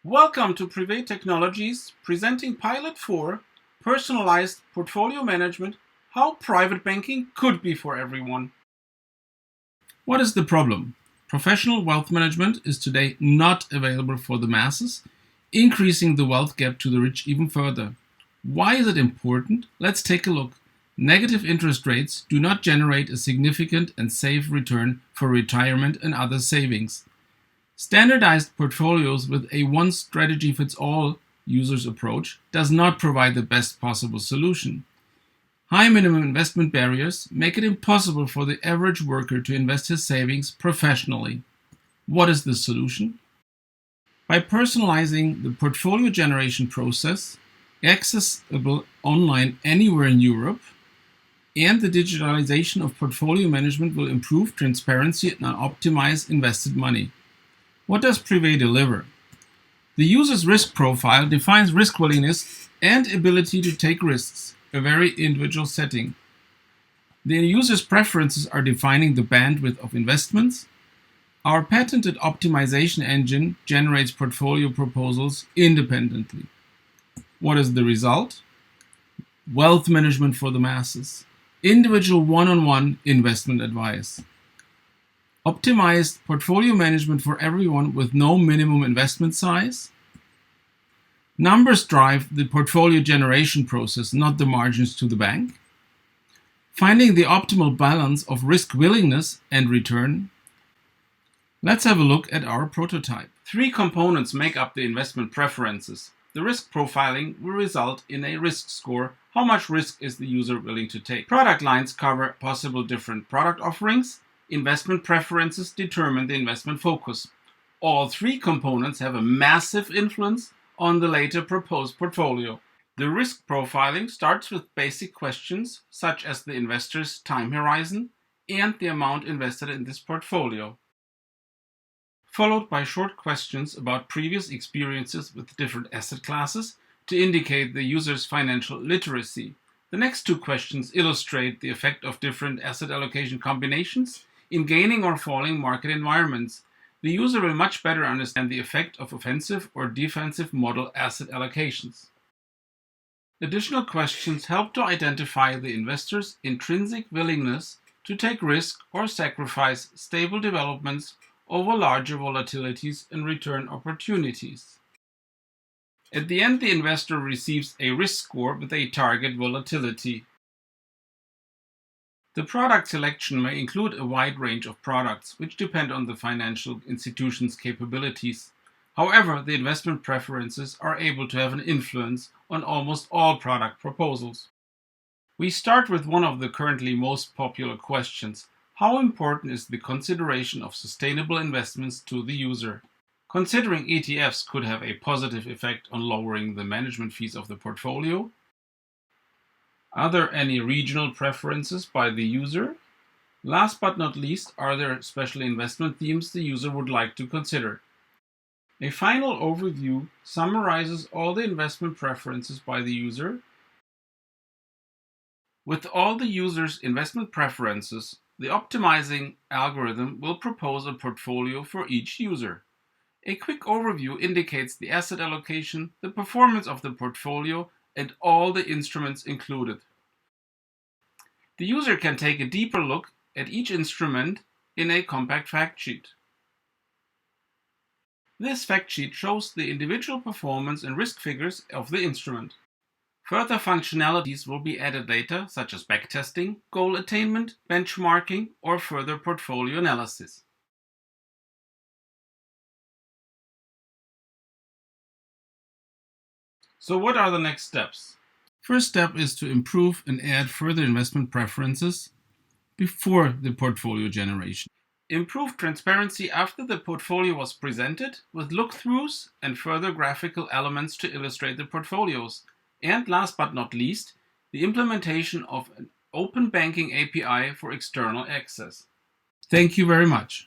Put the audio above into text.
Welcome to Privé Technologies, presenting Pilot 4, Personalized Portfolio Management, how private banking could be for everyone. What is the problem? Professional wealth management is today not available for the masses, increasing the wealth gap to the rich even further. Why is it important? Let's take a look. Negative interest rates do not generate a significant and safe return for retirement and other savings. Standardized portfolios with a one-strategy-fits-all users approach does not provide the best possible solution. High minimum investment barriers make it impossible for the average worker to invest his savings professionally. What is the solution? By personalizing the portfolio generation process, accessible online anywhere in Europe, and the digitalization of portfolio management will improve transparency and optimize invested money. What does Privé deliver? The user's risk profile defines risk willingness and ability to take risks, a very individual setting. The user's preferences are defining the bandwidth of investments. Our patented optimization engine generates portfolio proposals independently. What is the result? Wealth management for the masses. Individual one-on-one investment advice. Optimized portfolio management for everyone with no minimum investment size. Numbers drive the portfolio generation process, not the margins to the bank. Finding the optimal balance of risk willingness and return. Let's have a look at our prototype. 3 components make up the investment preferences. The risk profiling will result in a risk score. How much risk is the user willing to take? Product lines cover possible different product offerings. Investment preferences determine the investment focus. All 3 components have a massive influence on the later proposed portfolio. The risk profiling starts with basic questions such as the investor's time horizon and the amount invested in this portfolio, followed by short questions about previous experiences with different asset classes to indicate the user's financial literacy. The next 2 questions illustrate the effect of different asset allocation combinations in gaining or falling market environments. The user will much better understand the effect of offensive or defensive model asset allocations. Additional questions help to identify the investor's intrinsic willingness to take risk or sacrifice stable developments over larger volatilities and return opportunities. At the end, the investor receives a risk score with a target volatility. The product selection may include a wide range of products, which depend on the financial institution's capabilities. However, the investment preferences are able to have an influence on almost all product proposals. We start with one of the currently most popular questions. How important is the consideration of sustainable investments to the user? Considering ETFs could have a positive effect on lowering the management fees of the portfolio. Are there any regional preferences by the user? Last but not least, are there special investment themes the user would like to consider? A final overview summarizes all the investment preferences by the user. With all the user's investment preferences, the optimizing algorithm will propose a portfolio for each user. A quick overview indicates the asset allocation, the performance of the portfolio, and all the instruments included. The user can take a deeper look at each instrument in a compact fact sheet. This fact sheet shows the individual performance and risk figures of the instrument. Further functionalities will be added later, such as backtesting, goal attainment, benchmarking, or further portfolio analysis. So what are the next steps? First step is to improve and add further investment preferences before the portfolio generation. Improve transparency after the portfolio was presented with look-throughs and further graphical elements to illustrate the portfolios. And last but not least, the implementation of an open banking API for external access. Thank you very much.